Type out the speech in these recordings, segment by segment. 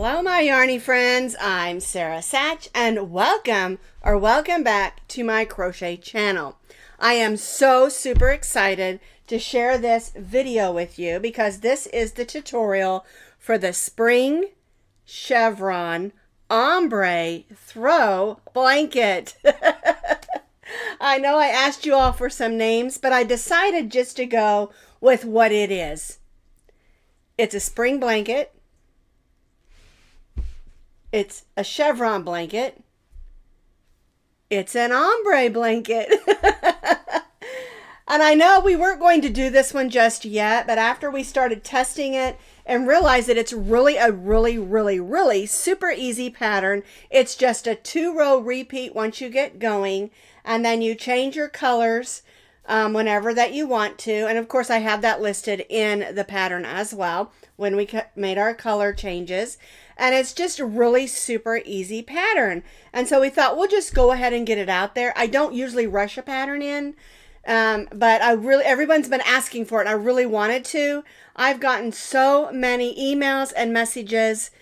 Hello my yarny friends, I'm Sara Sach and welcome back to my crochet channel. I am so super excited to share this video with you because this is the tutorial for the spring Chevron Ombre Throw blanket. I know I asked you all for some names, but I decided just to go with what it is. It's a spring blanket. It's a chevron blanket. It's an ombre blanket. And I know we weren't going to do this one just yet, but after we started testing it and realized that it's really a really super easy pattern. It's just a 2-row repeat once you get going, and then you change your colors whenever that you want to. And of course I have that listed in the pattern as well when we made our color changes. And it's just a really super easy pattern. And so we thought we'll just go ahead and get it out there. I don't usually rush a pattern in, but everyone's been asking for it and I really wanted to. I've gotten so many emails and messages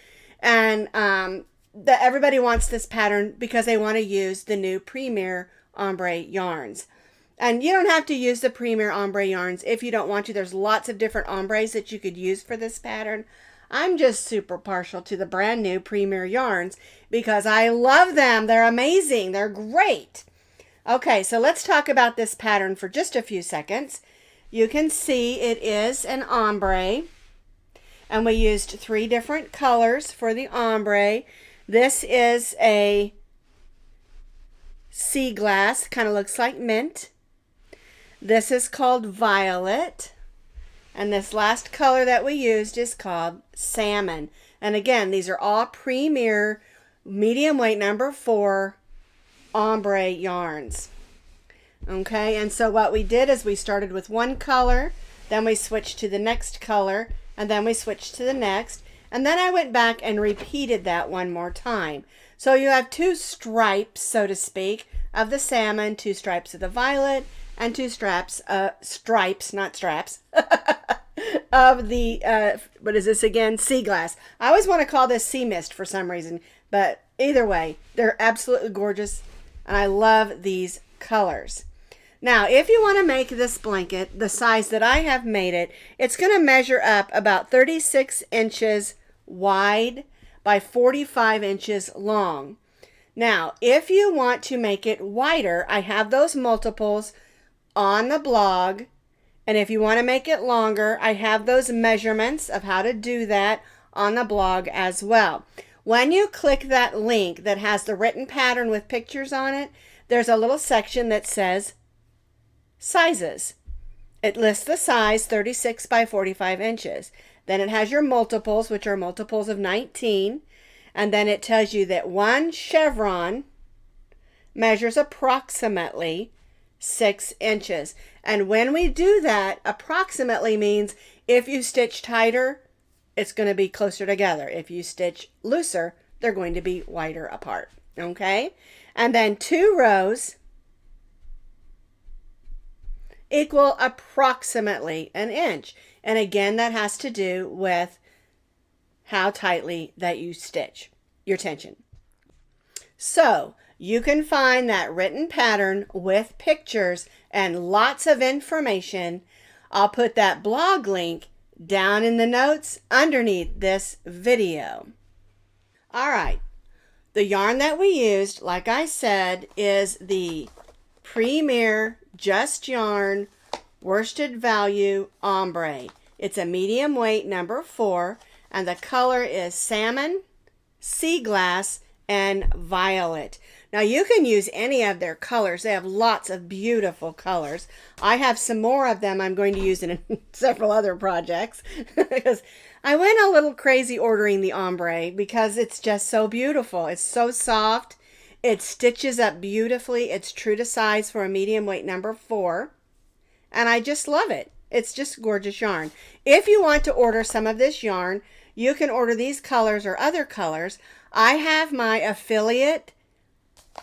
and that everybody wants this pattern because they want to use the new Premier Ombre yarns. And you don't have to use the Premier Ombre yarns if you don't want to. There's lots of different ombres that you could use for this pattern. I'm just super partial to the brand new Premier yarns because I love them. They're amazing. They're great. Okay, so let's talk about this pattern for just a few seconds. You can see it is an ombre, and we used 3 different colors for the ombre. This is a Seaglass, kind of looks like mint. This is called violet. And this last color that we used is called Salmon. And again, these are all Premier medium weight number 4 ombre yarns. Okay, and so what we did is we started with one color, then we switched to the next color, and then we switched to the next. And then I went back and repeated that one more time. So you have 2 stripes, so to speak, of the salmon, 2 stripes of the violet, and 2 stripes, not straps, of the, what is this again? Seaglass. I always want to call this sea mist for some reason, but either way, they're absolutely gorgeous, and I love these colors. Now, if you want to make this blanket the size that I have made it, it's going to measure up about 36 inches wide by 45 inches long. Now, if you want to make it wider, I have those multiples on the blog, and if you want to make it longer, I have those measurements of how to do that on the blog as well. When you click that link that has the written pattern with pictures on it, there's a little section that says sizes. It lists the size 36 by 45 inches. Then it has your multiples, which are multiples of 19, and then it tells you that 1 chevron measures approximately 6 inches. And when we do that, approximately means if you stitch tighter, it's going to be closer together. If you stitch looser, they're going to be wider apart. Okay? And then 2 rows equal approximately an inch. And again, that has to do with how tightly that you stitch your tension. So you can find that written pattern with pictures and lots of information. I'll put that blog link down in the notes underneath this video. All right, the yarn that we used, like I said, is the Premier Just Yarn Worsted Value Ombre. It's a medium weight number 4, and the color is salmon, Seaglass, and violet. Now you can use any of their colors. They have lots of beautiful colors. I have some more of them I'm going to use in several other projects because I went a little crazy ordering the ombre because it's just so beautiful. It's so soft. It stitches up beautifully. It's true to size for a medium weight number 4. And I just love it. It's just gorgeous yarn. If you want to order some of this yarn, you can order these colors or other colors. I have my affiliate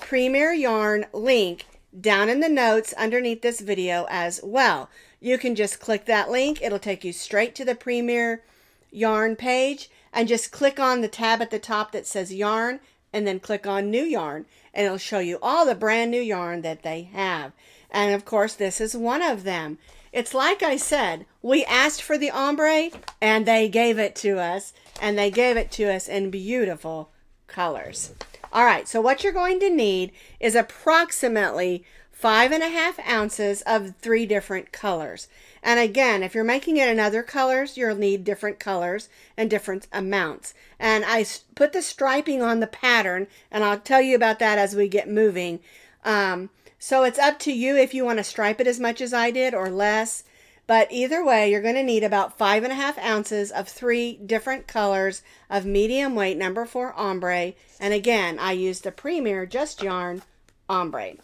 Premier Yarn link down in the notes underneath this video as well. You can just click that link. It'll take you straight to the Premier Yarn page, and just click on the tab at the top that says yarn and then click on new yarn, and it'll show you all the brand new yarn that they have. And of course, this is one of them. It's like I said, we asked for the ombre and they gave it to us, and they gave it to us in beautiful colors. All right, so what you're going to need is approximately 5.5 ounces of 3 different colors. And again, if you're making it in other colors, you'll need different colors and different amounts. And I put the striping on the pattern, and I'll tell you about that as we get moving. So it's up to you if you want to stripe it as much as I did or less. But either way, you're going to need about 5.5 ounces of 3 different colors of medium weight number 4 ombre. And again, I used the Premier Just Yarn Ombre.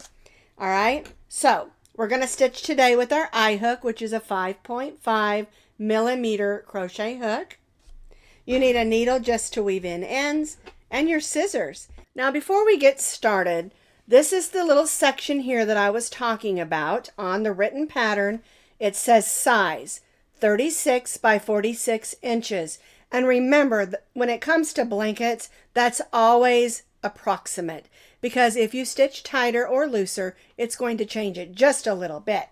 All right, so we're going to stitch today with our eye hook, which is a 5.5 millimeter crochet hook. You need a needle just to weave in ends and your scissors. Now, before we get started, this is the little section here that I was talking about on the written pattern. It says size 36 by 46 inches. And remember, when it comes to blankets, that's always approximate, because if you stitch tighter or looser, it's going to change it just a little bit.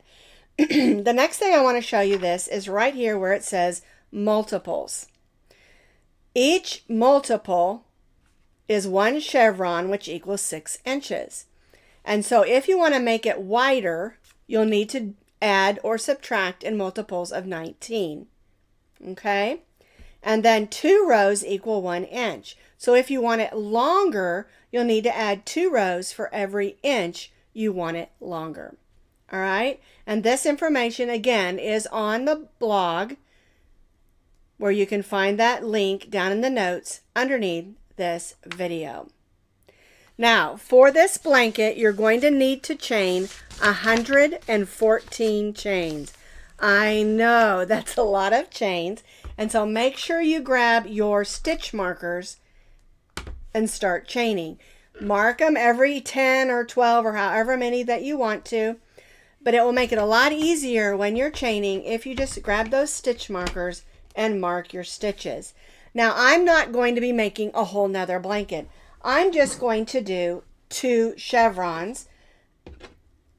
The next thing I want to show you this is right here where it says multiples. Each multiple is 1 chevron, which equals 6 inches. And so if you want to make it wider, you'll need to add or subtract in multiples of 19. Okay? And then 2 rows equal 1 inch. So if you want it longer, you'll need to add 2 rows for every inch you want it longer. All right? And this information, again, is on the blog, where you can find that link down in the notes underneath this video. Now, for this blanket, you're going to need to chain 114 chains. I know that's a lot of chains, and so make sure you grab your stitch markers and start chaining. Mark them every 10 or 12 or however many that you want to, but it will make it a lot easier when you're chaining if you just grab those stitch markers and mark your stitches. Now, I'm not going to be making a whole nother blanket. I'm just going to do 2 chevrons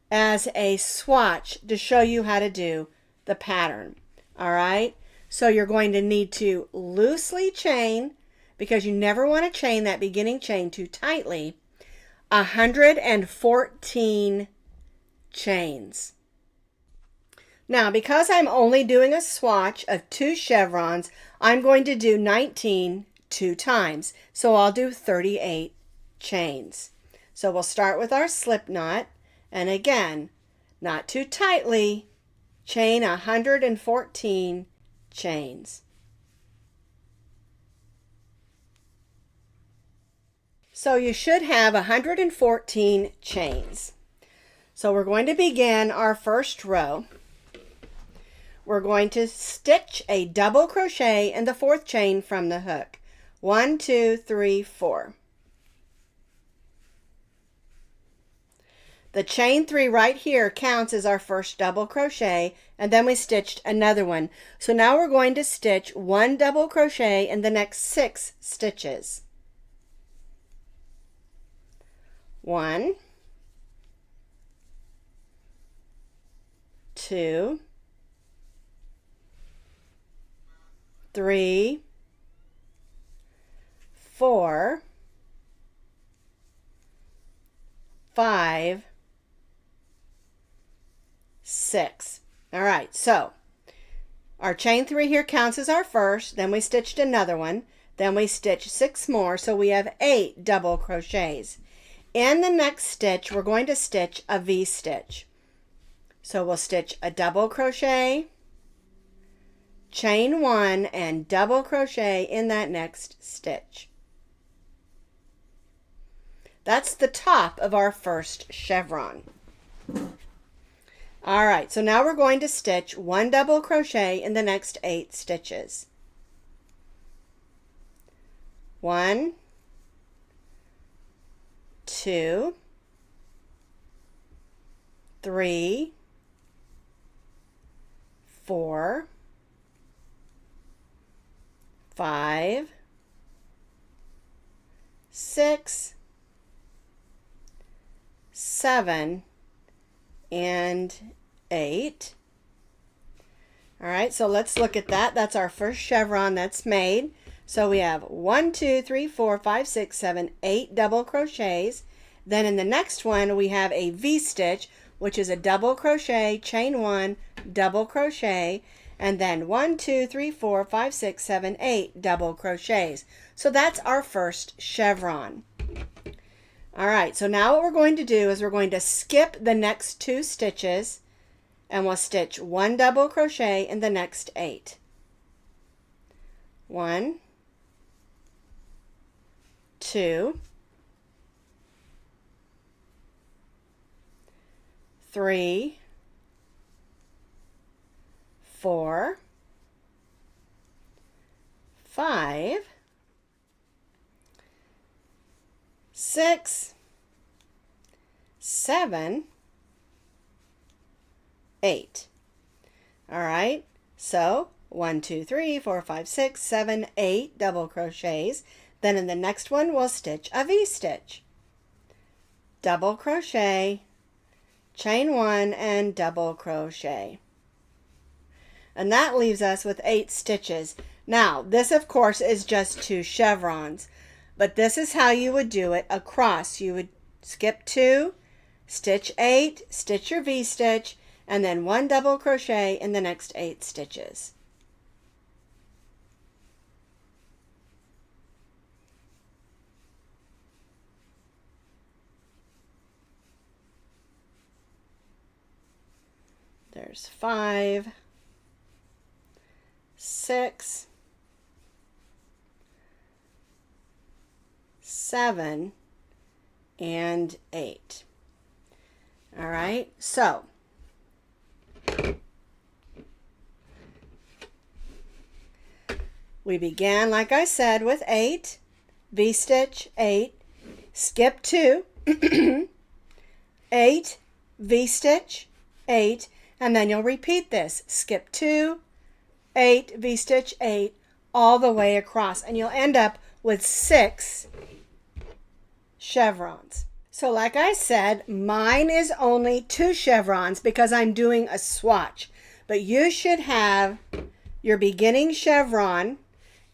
as a swatch to show you how to do the pattern. All right, so you're going to need to loosely chain, because you never want to chain that beginning chain too tightly, 114 chains. Now, because I'm only doing a swatch of 2 chevrons, I'm going to do 19 2 times. So I'll do 38 chains. So we'll start with our slip knot, and again, not too tightly, chain 114 chains. So you should have 114 chains. So we're going to begin our first row. We're going to stitch a double crochet in the 4th chain from the hook. 1, 2, 3, 4. The chain 3 right here counts as our first double crochet, and then we stitched another one. So now we're going to stitch 1 double crochet in the next 6 stitches. 1, 2, 3, 4, 5, 6. All right, so our chain 3 here counts as our first, then we stitched another one, then we stitched 6 more, so we have 8 double crochets. In the next stitch, we're going to stitch a V-stitch. So we'll stitch a double crochet, chain 1, and double crochet in that next stitch. That's the top of our first chevron. All right, so now we're going to stitch 1 double crochet in the next 8 stitches. 1, 2, 3, 4, 5, 6, 7, and 8. All right, so let's look at that. That's our first chevron that's made. So we have 1, 2, 3, 4, 5, 6, 7, 8 double crochets. Then in the next one we have a V-stitch, which is a double crochet, chain 1, double crochet, and then 1, 2, 3, 4, 5, 6, 7, 8 double crochets. So that's our first chevron. All right, so now what we're going to do is we're going to skip the next 2 stitches, and we'll stitch 1 double crochet in the next 8. 1, 2, 3, 4, 5, 6, 7, 8. All right, so 1, 2, 3, 4, 5, 6, 7, 8 double crochets. Then in the next one we'll stitch a V-stitch. Double crochet, chain 1, and double crochet. And that leaves us with 8 stitches. Now, this of course is just 2 chevrons, but this is how you would do it across. You would skip 2, stitch 8, stitch your V-stitch, and then 1 double crochet in the next 8 stitches. There's 5, 6, 7, and 8. All right, so we began, like I said, with 8, V-stitch, 8, skip 2, 8, V-stitch, 8, and then you'll repeat this. Skip 2, 8, V-stitch, 8, all the way across, and you'll end up with 6 chevrons. So like I said, mine is only 2 chevrons because I'm doing a swatch, but you should have your beginning chevron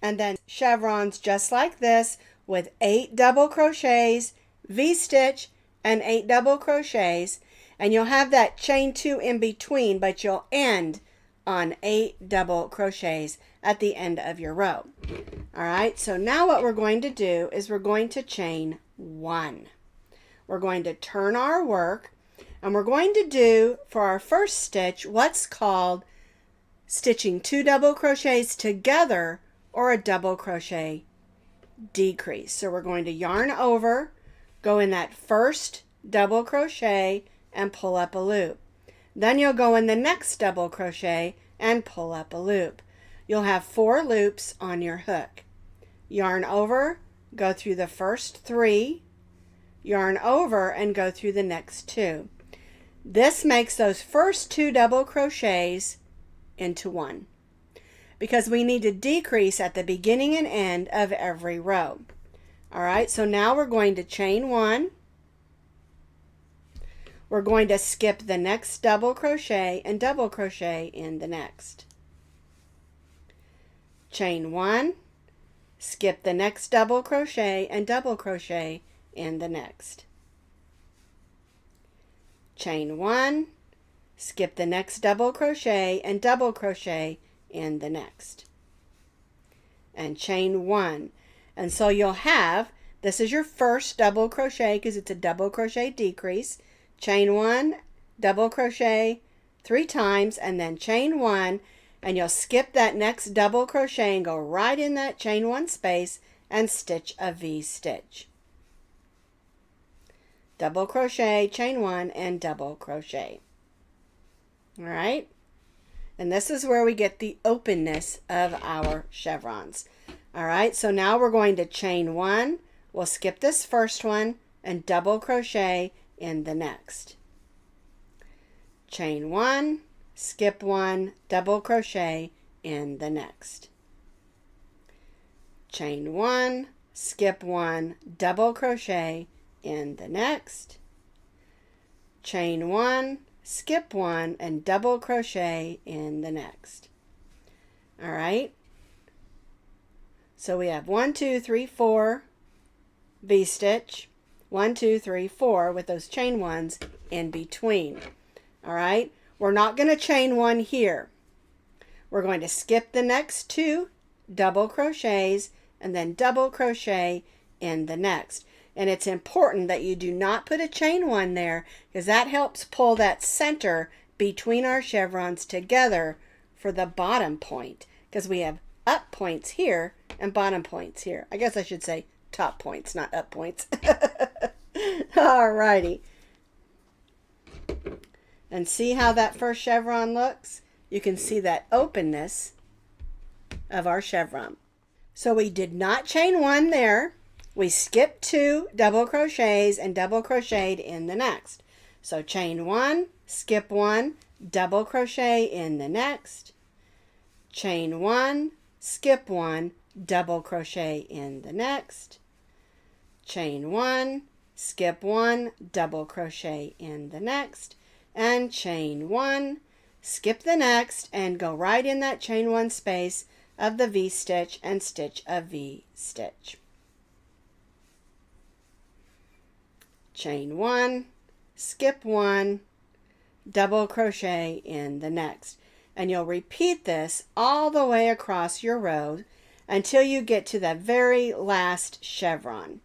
and then chevrons just like this with 8 double crochets, V-stitch, and 8 double crochets, and you'll have that chain 2 in between, but you'll end on 8 double crochets at the end of your row. All right, so now what we're going to do is we're going to chain 1. We're going to turn our work, and we're going to do for our first stitch what's called stitching 2 double crochets together or a double crochet decrease. So we're going to yarn over, go in that first double crochet and pull up a loop. Then you'll go in the next double crochet and pull up a loop. You'll have 4 loops on your hook. Yarn over, go through the first 3, yarn over and go through the next 2. This makes those first 2 double crochets into 1 because we need to decrease at the beginning and end of every row. All right, so now we're going to chain 1. We're going to skip the next double crochet and double crochet in the next. Chain 1, skip the next double crochet and double crochet in the next. Chain 1, skip the next double crochet and double crochet in the next. And chain 1. And so you'll have, this is your first double crochet because it's a double crochet decrease. Chain 1, double crochet 3 times, and then chain 1, and you'll skip that next double crochet and go right in that chain 1 space and stitch a V-stitch. Double crochet, chain 1, and double crochet. All right, and this is where we get the openness of our chevrons. All right, so now we're going to chain 1. We'll skip this first one and double crochet in the next. Chain 1, skip 1, double crochet in the next. Chain 1, skip 1, double crochet in the next, chain 1, skip 1, and double crochet in the next. All right, so we have 1, 2, 3, 4 V-stitch, 1, 2, 3, 4 with those chain ones in between. All right, we're not going to chain 1 here. We're going to skip the next 2 double crochets and then double crochet in the next. And it's important that you do not put a chain 1 there, because that helps pull that center between our chevrons together for the bottom point, because we have up points here and bottom points here. I guess I should say top points, not up points. Alrighty. And see how that first chevron looks? You can see that openness of our chevron. So we did not chain 1 there. We skipped 2 double crochets and double crocheted in the next. So chain 1, skip 1, double crochet in the next, chain 1, skip 1, double crochet in the next, chain 1, skip 1, double crochet in the next, and chain 1, skip the next, and go right in that chain 1 space of the V-stitch and stitch a V-stitch. Chain 1, skip 1, double crochet in the next. And you'll repeat this all the way across your row until you get to the very last chevron.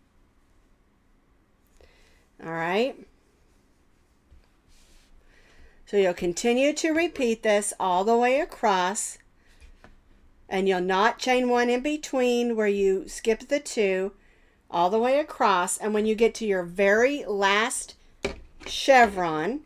All right. So you'll continue to repeat this all the way across, and you'll not chain 1 in between where you skip the 2, all the way across. And when you get to your very last chevron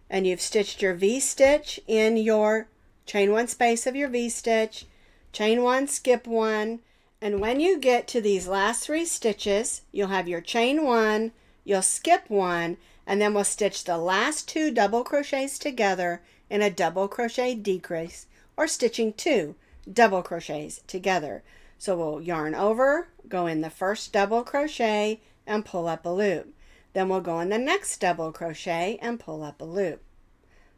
and you've stitched your V-stitch in your chain 1 space of your V-stitch, chain 1, skip 1, and when you get to these last 3 stitches, you'll have your chain 1, you'll skip 1, and then we'll stitch the last 2 double crochets together in a double crochet decrease, or stitching 2 double crochets together. So we'll yarn over, go in the first double crochet and pull up a loop. Then we'll go in the next double crochet and pull up a loop.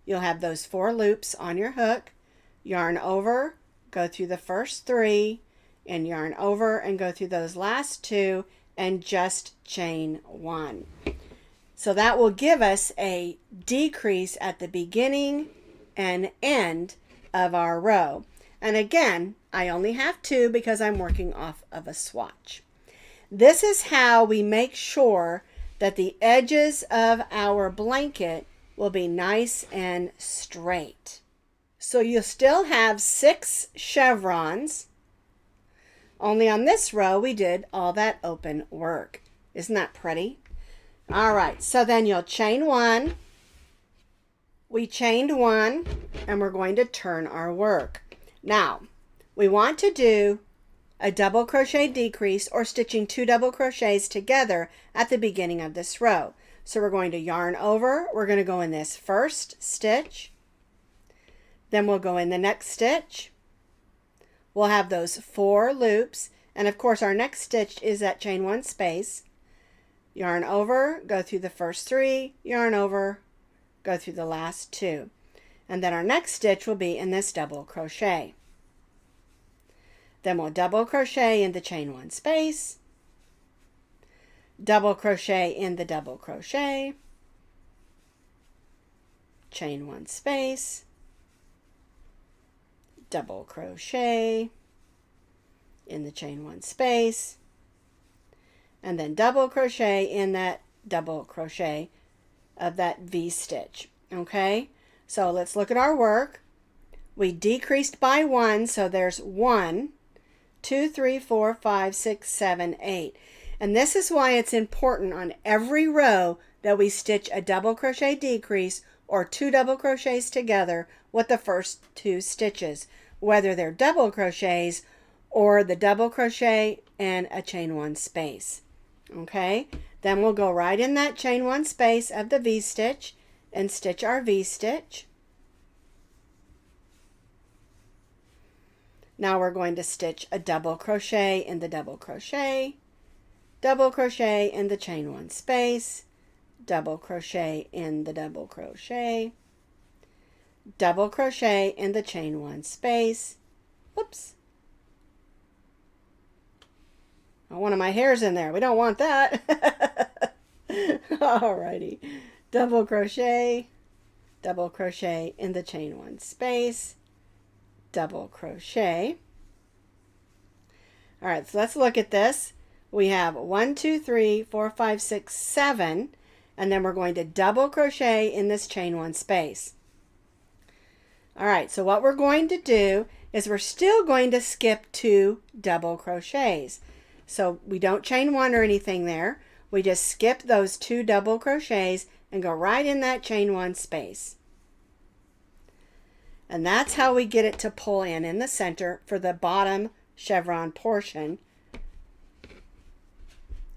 You'll have those 4 loops on your hook. Yarn over, go through the first 3, and yarn over and go through those last 2 and just chain 1. So that will give us a decrease at the beginning and end of our row. And again, I only have 2 because I'm working off of a swatch. This is how we make sure that the edges of our blanket will be nice and straight. So you'll still have 6 chevrons, only on this row we did all that open work. Isn't that pretty? All right, so then you'll chain 1. We chained 1, and we're going to turn our work. Now, we want to do a double crochet decrease, or stitching 2 double crochets together at the beginning of this row. So we're going to yarn over, we're going to go in this first stitch, then we'll go in the next stitch. We'll have those 4 loops, and of course our next stitch is that chain 1 space. Yarn over, go through the first 3, yarn over, go through the last 2. And then our next stitch will be in this double crochet. Then we'll double crochet in the chain 1 space, double crochet in the double crochet, chain 1 space, double crochet in the chain 1 space, and then double crochet in that double crochet of that V-stitch. Okay, so let's look at our work. We decreased by 1, so there's 1, 2, 3, 4, 5, 6, 7, 8. And this is why it's important on every row that we stitch a double crochet decrease or 2 double crochets together with the first 2 stitches, whether they're double crochets or the double crochet and a chain 1 space. Okay, then we'll go right in that chain 1 space of the V-stitch and stitch our V-stitch. Now we're going to stitch a double crochet in the double crochet, double crochet in the chain one space, double crochet in the double crochet, double crochet in the chain one space. Whoops. Oh, one of my hairs in there. We don't want that. Alrighty. Double crochet in the chain one space, double crochet. All right, so let's look at this. We have 1, 2, 3, 4, 5, 6, 7, and then we're going to double crochet in this chain one space. All right, so what we're going to do is we're still going to skip 2 double crochets. So we don't chain one or anything there. We just skip those 2 double crochets and go right in that chain one space. And that's how we get it to pull in the center for the bottom chevron portion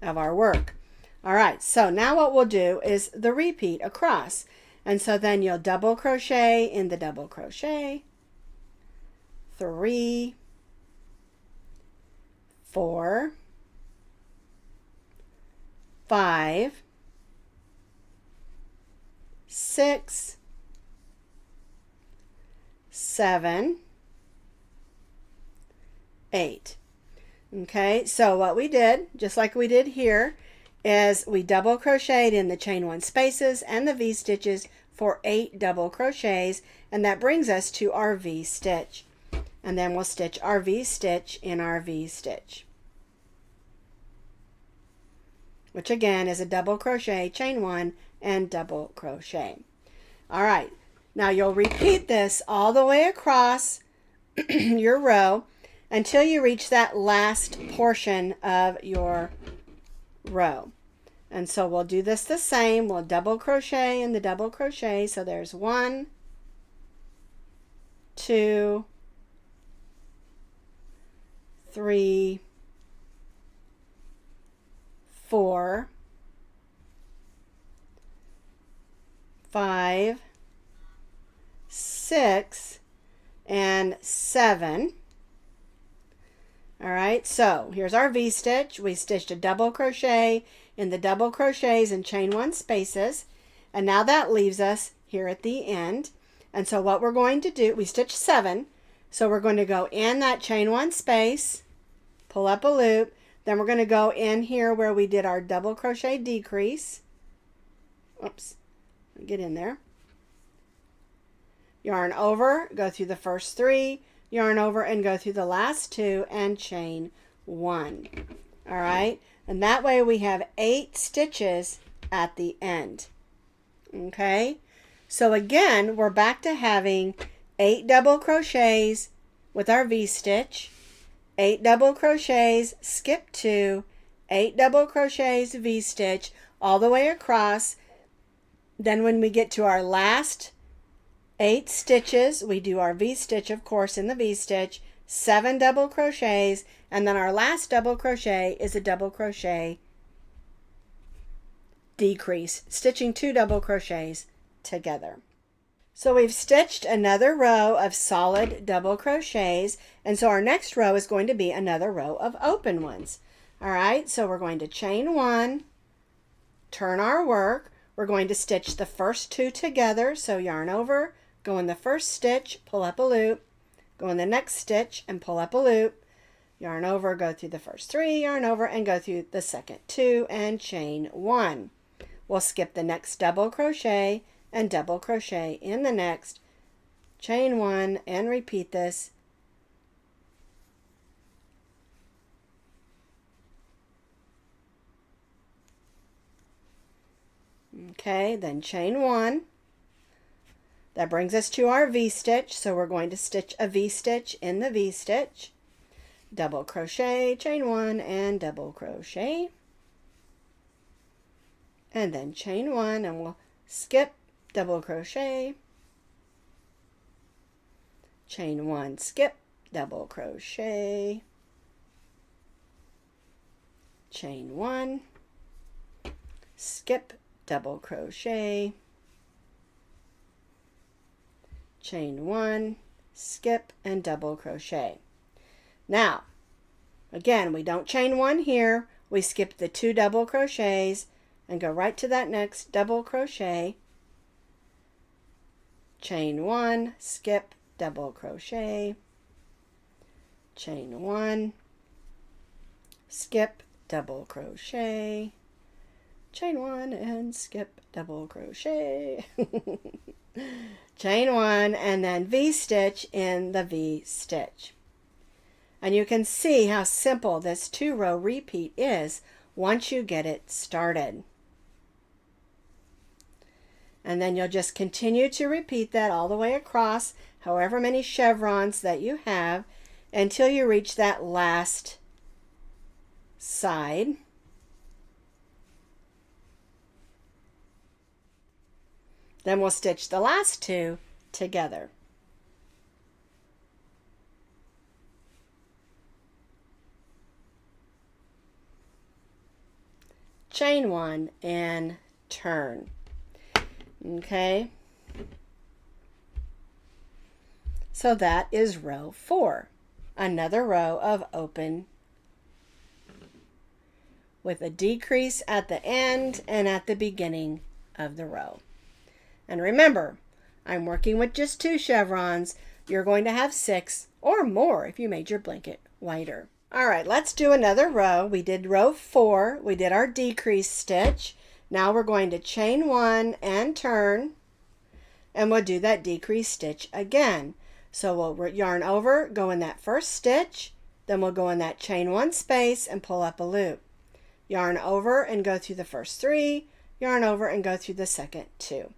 of our work. All right, so now what we'll do is the repeat across. And so then you'll double crochet in the double crochet, 3, 4, 5, 6, 7, 8. Okay, so what we did, just like we did here, is we double crocheted in the chain one spaces and the V stitches for 8 double crochets, and that brings us to our V stitch. And then we'll stitch our V stitch in our V stitch, which again is a double crochet, chain one, and double crochet. All right, now you'll repeat this all the way across your row until you reach that last portion of your row. And so we'll do this the same. We'll double crochet in the double crochet. So there's 1, 2, 3, 4, 5, 6, and 7. All right, so here's our V stitch. We stitched a double crochet in the double crochets and chain one spaces, and now that leaves us here at the end. And so what we're going to do, we stitched 7, so we're going to go in that chain one space, pull up a loop, then we're going to go in here where we did our double crochet decrease. Oops, get in there. Yarn over, go through the first 3, yarn over and go through the last 2 and chain 1. All right, and that way we have 8 stitches at the end. Okay, so again we're back to having 8 double crochets with our V stitch, 8 double crochets, skip 2, 8 double crochets, V stitch all the way across. Then when we get to our last 8 stitches, we do our V stitch, of course, in the V stitch, 7 double crochets, and then our last double crochet is a double crochet decrease, stitching 2 double crochets together. So we've stitched another row of solid double crochets, and so our next row is going to be another row of open ones. All right, so we're going to chain 1, turn our work. We're going to stitch the first 2 together, so yarn over, go in the first stitch, pull up a loop, go in the next stitch and pull up a loop, yarn over, go through the first 3, yarn over and go through the second 2 and chain 1. We'll skip the next double crochet and double crochet in the next, chain 1 and repeat this. Okay, then chain 1. That brings us to our V stitch, so we're going to stitch a V stitch in the V stitch, double crochet, chain 1 and double crochet, and then chain 1, and we'll skip, double crochet, chain 1, skip, double crochet, chain 1, skip, double crochet, chain 1, skip, and double crochet. Now, again, we don't chain 1 here. we skip the 2 double crochets and go right to that next double crochet, chain 1, skip, double crochet, chain 1, skip, double crochet, chain 1 and skip, double crochet, chain 1, and then V-stitch in the V-stitch. And you can see how simple this 2-row repeat is once you get it started. And then you'll just continue to repeat that all the way across, however many chevrons that you have, until you reach that last side. Then we'll stitch the last 2 together. Chain 1 and turn. Okay, so that is row 4, another row of open with a decrease at the end and at the beginning of the row. And remember, I'm working with just 2 chevrons. You're going to have 6 or more if you made your blanket wider. All right, let's do another row. We did row 4. We did our decrease stitch. Now we're going to chain 1 and turn, and we'll do that decrease stitch again. So we'll yarn over, go in that first stitch, then we'll go in that chain 1 space and pull up a loop. Yarn over and go through the first 3, yarn over and go through the second 2.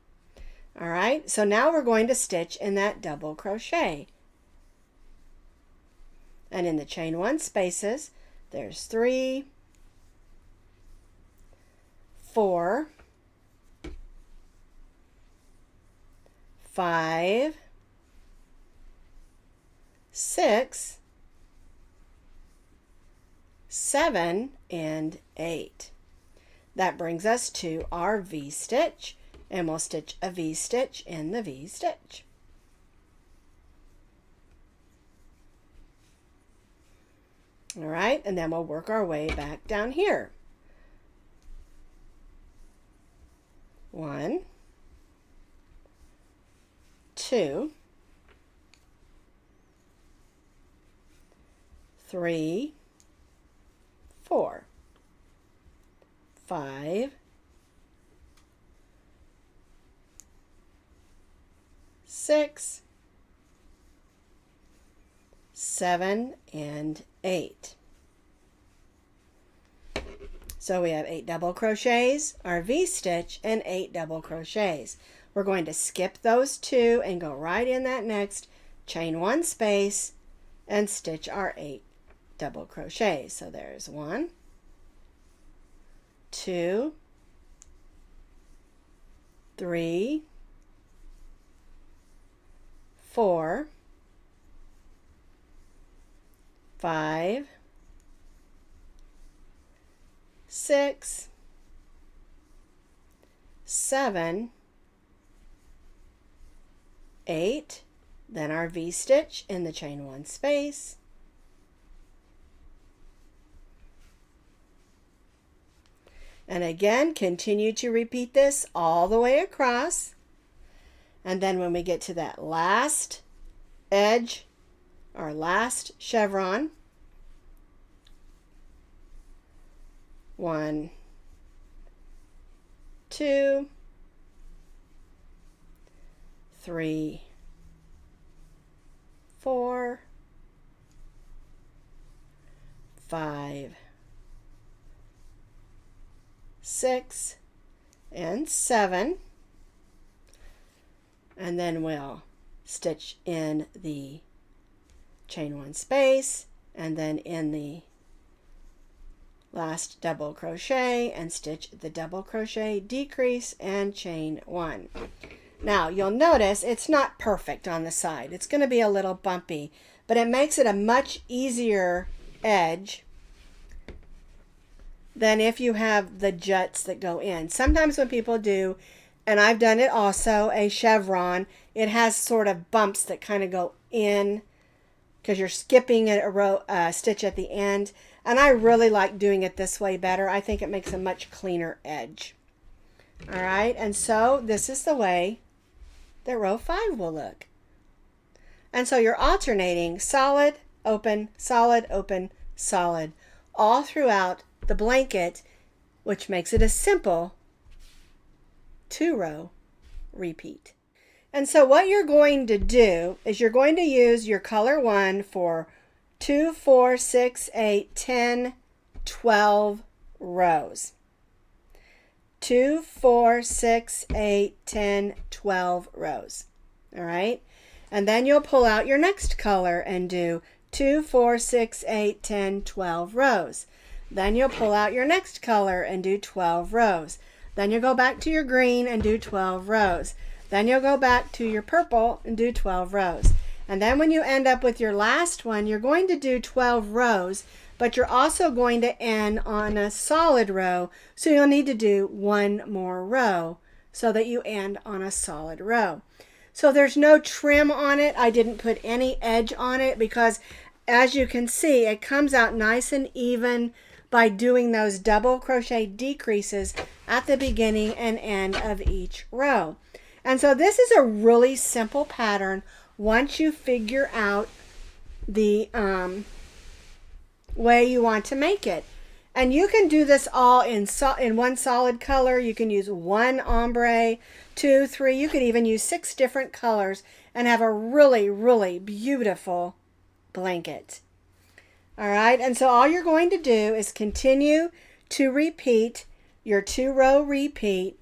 All right, so now we're going to stitch in that double crochet. And in the chain 1 spaces, there's 3, 4, 5, 6, 7, and 8. That brings us to our V-stitch, and we'll stitch a V-stitch in the V-stitch. All right, and then we'll work our way back down here. 1, 2, 3, 4, 5, 6, 7, and 8. So we have 8 double crochets, our V-stitch, and 8 double crochets. We're going to skip those 2 and go right in that next chain 1 space and stitch our 8 double crochets. So there's 1, 2, 3, 4, 5, 6, 7, 8, then our V-stitch in the chain 1 space, and again continue to repeat this all the way across. And then when we get to that last edge, our last chevron, 1, 2, 3, 4, 5, 6, and 7. And then we'll stitch in the chain 1 space and then in the last double crochet and stitch the double crochet, decrease, and chain 1. Now you'll notice it's not perfect on the side. It's going to be a little bumpy, but it makes it a much easier edge than if you have the juts that go in. Sometimes when people do, and I've done it also, a chevron, it has sort of bumps that kind of go in because you're skipping a stitch at the end. And I really like doing it this way better. I think it makes a much cleaner edge. All right, and so this is the way that row 5 will look. And so you're alternating solid, open, solid, open, solid, all throughout the blanket, which makes it a simple 2-row repeat. And so what you're going to do is you're going to use your color 1 for 2, 4, 6, 8, 10, 12 rows. 2, 4, 6, 8, 10, 12 rows. All right? And then you'll pull out your next color and do 2, 4, 6, 8, 10, 12 rows. Then you'll pull out your next color and do 12 rows. Then you'll go back to your green and do 12 rows. Then you'll go back to your purple and do 12 rows. And then when you end up with your last one, you're going to do 12 rows, but you're also going to end on a solid row, so you'll need to do one more row so that you end on a solid row. So there's no trim on it. I didn't put any edge on it because, as you can see, it comes out nice and even by doing those double crochet decreases at the beginning and end of each row. And so this is a really simple pattern once you figure out the way you want to make it. And you can do this all in one solid color. You can use 1 ombre, 2, 3. You could even use 6 different colors and have a really, really beautiful blanket. All right, and so all you're going to do is continue to repeat your 2-row repeat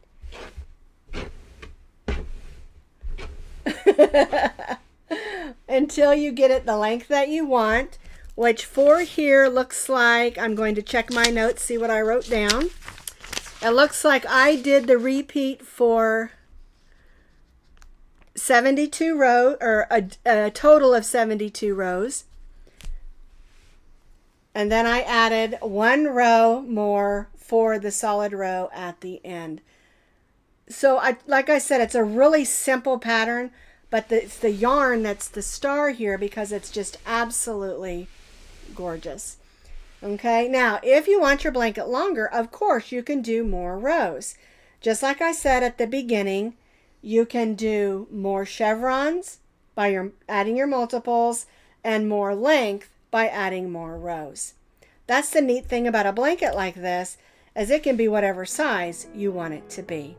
until you get it the length that you want, which for here looks like, I'm going to check my notes, see what I wrote down. It looks like I did the repeat for 72 rows, or a total of 72 rows. And then I added 1 row more for the solid row at the end. So like I said, it's a really simple pattern, but it's the yarn that's the star here because it's just absolutely gorgeous. Okay, now if you want your blanket longer, of course you can do more rows. Just like I said at the beginning, you can do more chevrons by adding your multiples and more length by adding more rows. That's the neat thing about a blanket like this, is it can be whatever size you want it to be.